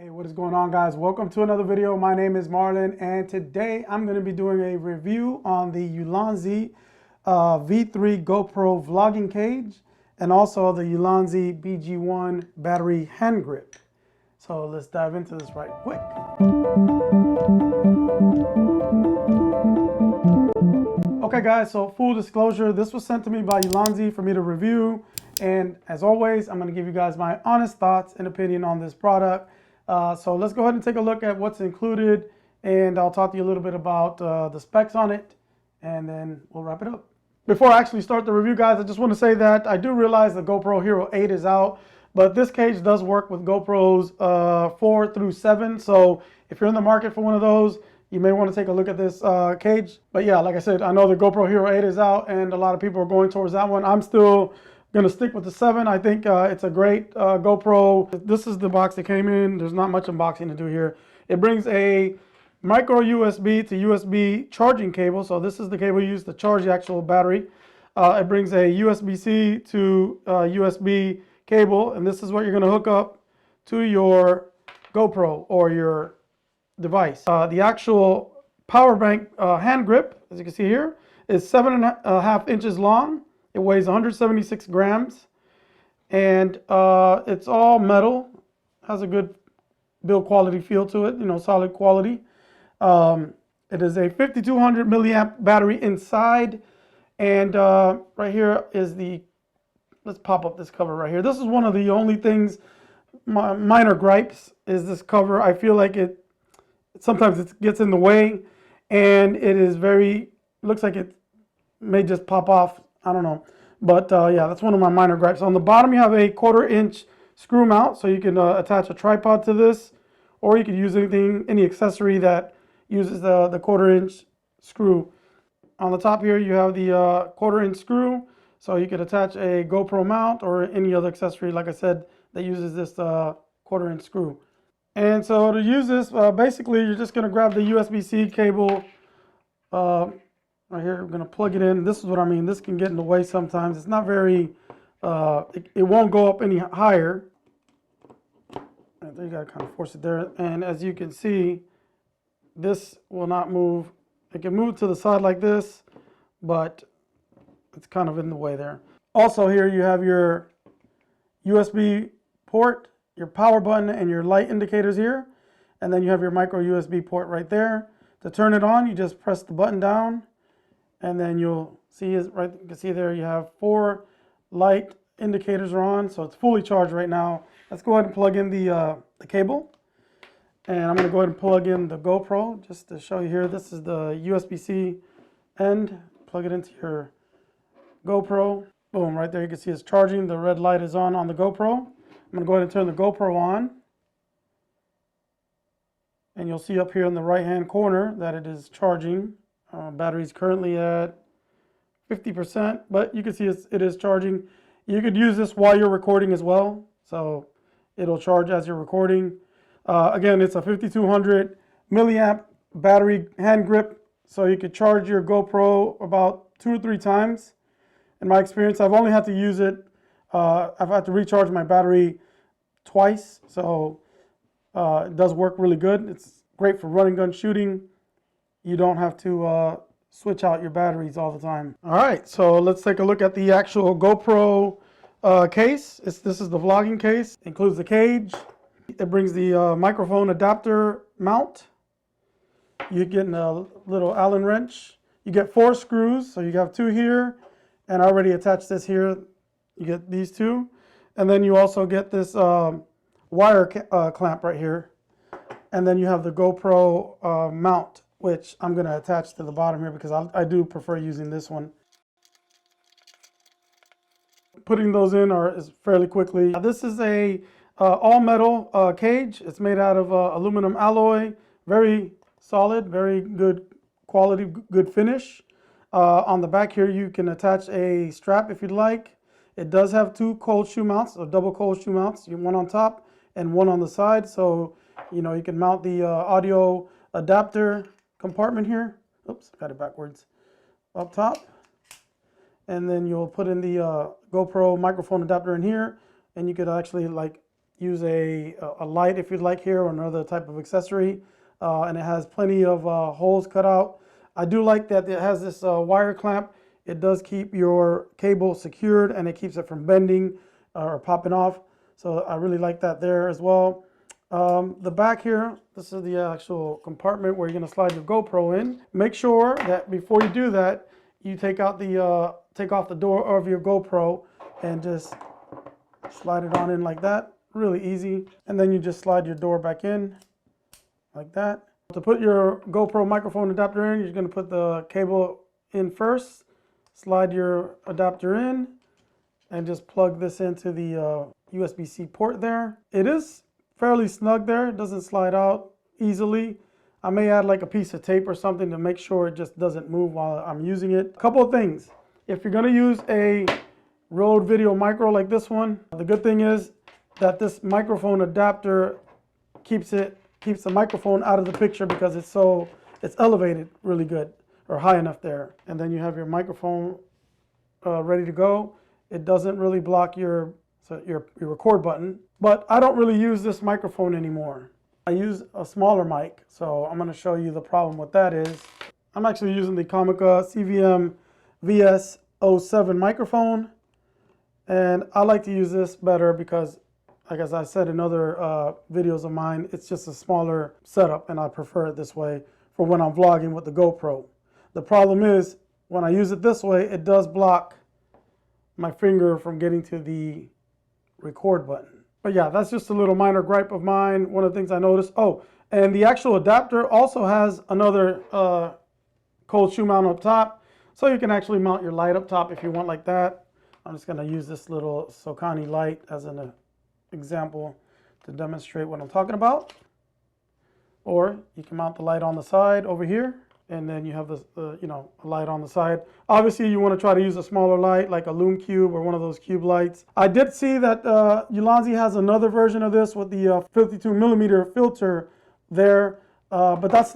Hey, what is going on, guys? Welcome to another video. My name is Marlon, and today I'm going to be doing a review on the Ulanzi V3 GoPro vlogging cage and also the Ulanzi BG1 Battery Hand Grip. So let's dive into this right quick. Okay, guys, so full disclosure, this was sent to me by Ulanzi for me to review. And as always, I'm going to give you guys my honest thoughts and opinion on this product. So let's go ahead and take a look at what's included, and I'll talk to you a little bit about the specs on it, and then we'll wrap it up. Before I actually start the review, guys, I just want to say that I do realize the GoPro Hero 8 is out, but this cage does work with GoPros 4 through 7. So if you're in the market for one of those, you may want to take a look at this cage. But yeah, like I said, I know the GoPro Hero 8 is out, and a lot of people are going towards that one. I'm still going to stick with the 7. I think it's a great GoPro. This is the box that came in. There's not much unboxing to do here. It brings a micro USB to USB charging cable. So this is the cable used to charge the actual battery. It brings a USB-C to USB cable, and this is what you're going to hook up to your GoPro or your device. The actual power bank hand grip, as you can see here, is 7.5 inches long. It weighs 176 grams, and it's all metal. Has a good build quality feel to it, you know, solid quality. It is a 5200 milliamp battery inside, and right here is the, let's pop up this cover right here. This is one of the only things, minor gripes, is this cover. I feel like sometimes it gets in the way, and it is looks like it may just pop off. I don't know, but yeah, that's one of my minor gripes. On the bottom, you have a 1/4 inch screw mount, so you can attach a tripod to this, or you could use any accessory that uses the 1/4 inch screw. On the top here, you have the 1/4 inch screw, so you could attach a GoPro mount or any other accessory, like I said, that uses this 1/4 inch screw. And so to use this, basically, you're just going to grab the USB-C cable. Right here, we're going to plug it in. This is what I mean. This can get in the way sometimes. It's not very, it won't go up any higher. Right there, you got to kind of force it there. And as you can see, this will not move. It can move to the side like this, but it's kind of in the way there. Also here, you have your USB port, your power button, and your light indicators here. And then you have your micro USB port right there. To turn it on, you just press the button down, and then you'll see you can see there you have 4 light indicators are on, so it's fully charged right now. Let's go ahead and plug in the cable, and I'm going to go ahead and plug in the GoPro just to show you here. This is the USB-C end. Plug it into your GoPro. Boom, right there you can see it's charging. The red light is on the GoPro. I'm going to go ahead and turn the GoPro on, and you'll see up here in the right hand corner that it is charging. Battery is currently at 50%, but you can see it is charging. You could use this while you're recording as well, so it'll charge as you're recording. Again, it's a 5200 milliamp battery hand grip, so you could charge your GoPro about 2 or 3 times. In my experience, I've only had to use it, I've had to recharge my battery twice, so it does work really good. It's great for running gun shooting. You don't have to switch out your batteries all the time. All right, so let's take a look at the actual GoPro case. This is the vlogging case. It includes the cage. It brings the microphone adapter mount. You get a little Allen wrench. You get 4 screws, so you have 2 here, and I already attached this here. You get these 2, and then you also get this wire clamp right here, and then you have the GoPro mount, which I'm going to attach to the bottom here because I do prefer using this one. Putting those in is fairly quickly. This is a all metal cage. It's made out of aluminum alloy. Very solid, very good quality, good finish. On the back here, you can attach a strap if you'd like. It does have 2 cold shoe mounts, or double cold shoe mounts. One on top and one on the side. So, you know, you can mount the audio adapter compartment here. Oops, got it backwards. Up top. And then you'll put in the GoPro microphone adapter in here, and you could actually use a light if you'd like here, or another type of accessory. And it has plenty of holes cut out. I do like that it has this wire clamp. It does keep your cable secured and it keeps it from bending or popping off. So I really like that there as well. The back here, this is the actual compartment where you're going to slide your GoPro in. Make sure that before you do that, you take off the door of your GoPro and just slide it on in like that. Really easy. And then you just slide your door back in like that. To put your GoPro microphone adapter in, you're going to put the cable in first, slide your adapter in, and just plug this into the USB-C port there. It is fairly snug there. It doesn't slide out easily. I may add like a piece of tape or something to make sure it just doesn't move while I'm using it. A couple of things. If you're going to use a Rode Video Micro like this one, the good thing is that this microphone adapter keeps the microphone out of the picture because it's elevated really good, or high enough there. And then you have your microphone ready to go. It doesn't really block your record button. But I don't really use this microphone anymore. I use a smaller mic, so I'm going to show you the problem with that is I'm actually using the Comica CVM VS07 microphone, and I like to use this better because, like as I said in other videos of mine, it's just a smaller setup and I prefer it this way for when I'm vlogging with the GoPro. The problem is when I use it this way, it does block my finger from getting to the record button. But yeah, that's just a little minor gripe of mine. One of the things I noticed. Oh, and the actual adapter also has another cold shoe mount up top. So you can actually mount your light up top if you want like that. I'm just going to use this little Sokani light as an example to demonstrate what I'm talking about. Or you can mount the light on the side over here, and then you have this, a light on the side. Obviously, you want to try to use a smaller light, like a Lume Cube or one of those cube lights. I did see that Ulanzi has another version of this with the 52mm filter there, but that's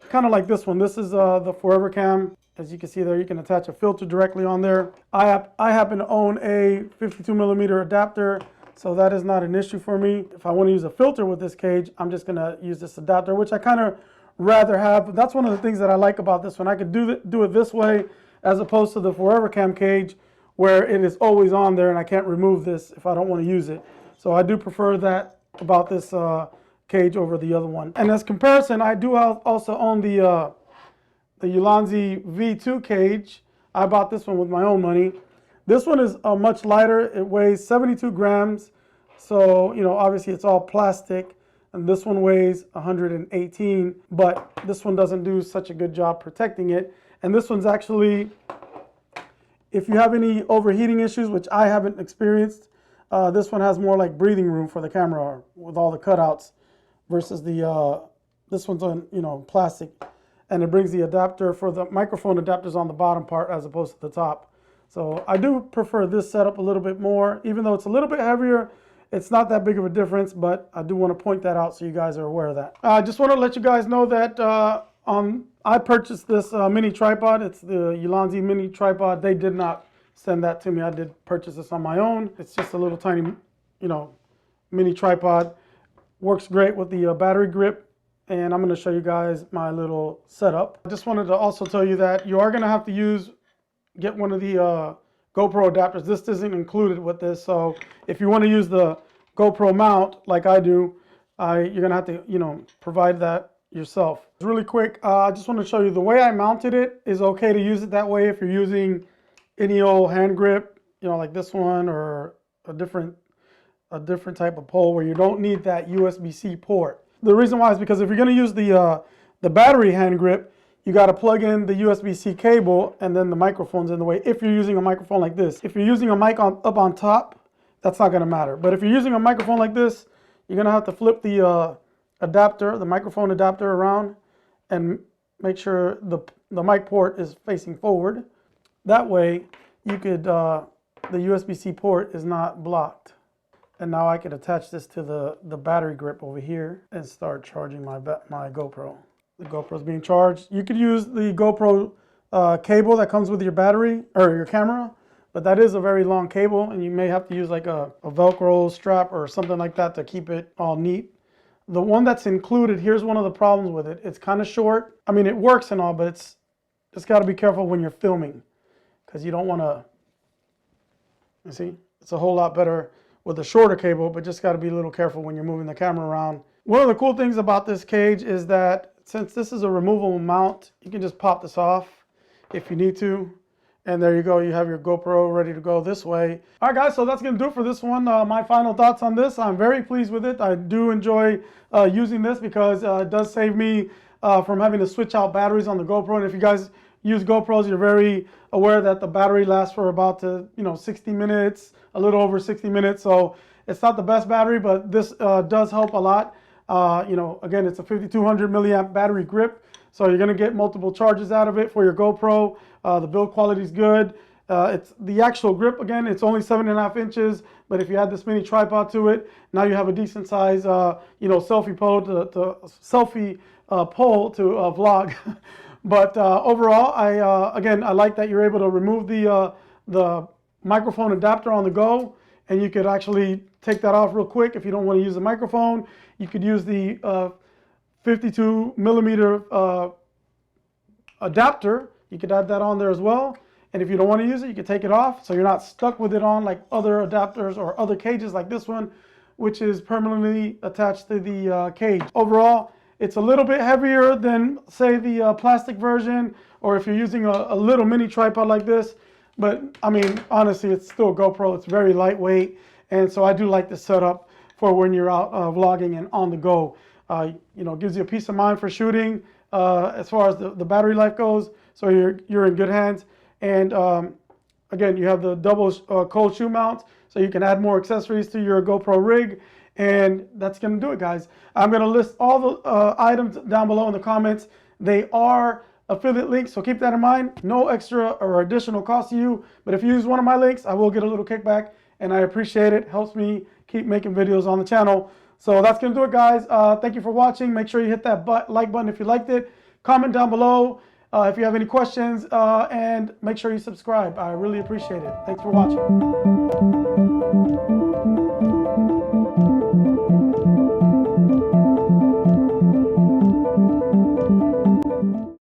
kind of like this one. This is the Forever Cam. As you can see there, you can attach a filter directly on there. I happen to own a 52mm adapter, so that is not an issue for me. If I want to use a filter with this cage, I'm just going to use this adapter, which I kind of rather have. But that's one of the things that I like about this one. I could do it this way as opposed to the Forever Cam cage where it is always on there and I can't remove this if I don't want to use it. So I do prefer that about this cage over the other one. And as comparison, I do also own the Ulanzi V2 cage. I bought this one with my own money. This one is much lighter. It weighs 72 grams. So, obviously it's all plastic. And this one weighs 118, but this one doesn't do such a good job protecting it. And this one's actually, if you have any overheating issues, which I haven't experienced, this one has more like breathing room for the camera with all the cutouts versus this one's on, plastic. And it brings the adapter for the microphone adapters on the bottom part as opposed to the top. So I do prefer this setup a little bit more, even though it's a little bit heavier. It's not that big of a difference, but I do want to point that out so you guys are aware of that. I just want to let you guys know that I purchased this mini tripod. It's the Ulanzi mini tripod. They did not send that to me. I did purchase this on my own. It's just a little tiny, mini tripod. Works great with the battery grip. And I'm going to show you guys my little setup. I just wanted to also tell you that you are going to have to get one of the GoPro adapters. This isn't included with this, so if you want to use the GoPro mount like I do, you're gonna have to, provide that yourself. Really quick, I just want to show you the way I mounted it is okay to use it that way if you're using any old hand grip, like this one, or a different type of pole where you don't need that USB-C port. The reason why is because if you're gonna use the battery hand grip, you got to plug in the USB-C cable and then the microphone's in the way if you're using a microphone like this. If you're using a mic up on top, that's not going to matter. But if you're using a microphone like this, you're going to have to flip the adapter, the microphone adapter around and make sure the mic port is facing forward. That way you could, the USB-C port is not blocked. And now I could attach this to the battery grip over here and start charging my GoPro. The GoPro is being charged. You could use the GoPro cable that comes with your battery or your camera, but that is a very long cable, and you may have to use like a Velcro strap or something like that to keep it all neat. The one that's included, here's one of the problems with it. It's kind of short. I mean, it works and all, but it's got to be careful when you're filming, because you don't want to, you see, it's a whole lot better with a shorter cable, but just got to be a little careful when you're moving the camera around. One of the cool things about this cage is that since this is a removable mount, you can just pop this off if you need to. And there you go, you have your GoPro ready to go this way. All right guys, so that's gonna do it for this one. My final thoughts on this, I'm very pleased with it. I do enjoy using this because it does save me from having to switch out batteries on the GoPro. And if you guys use GoPros, you're very aware that the battery lasts for about 60 minutes, a little over 60 minutes. So it's not the best battery, but this does help a lot. Again, it's a 5200 milliamp battery grip. So you're going to get multiple charges out of it for your GoPro. The build quality is good. It's the actual grip, again, it's only 7.5 inches. But if you add this mini tripod to it, now you have a decent size, selfie pole to vlog. But overall, I like that you're able to remove the microphone adapter on the go, and you could actually take that off real quick if you don't want to use the microphone. You could use the 52 millimeter adapter. You could add that on there as well. And if you don't want to use it, you can take it off, so you're not stuck with it on like other adapters or other cages like this one, which is permanently attached to the cage. Overall, it's a little bit heavier than, say, the plastic version, or if you're using a little mini tripod like this. But I mean, honestly, it's still GoPro. It's very lightweight, and so I do like this setup for when you're out vlogging and on the go. Gives you a peace of mind for shooting as far as the battery life goes. So you're in good hands. And again, you have the double cold shoe mount, so you can add more accessories to your GoPro rig. And that's going to do it, guys. I'm going to list all the items down below in the comments. They are affiliate links, so keep that in mind. No extra or additional cost to you, but if you use one of my links, I will get a little kickback, and I appreciate it. Helps me keep making videos on the channel. So that's going to do it, guys. Thank you for watching. Make sure you hit that like button if you liked it. Comment down below if you have any questions, and make sure you subscribe. I really appreciate it. Thanks for watching.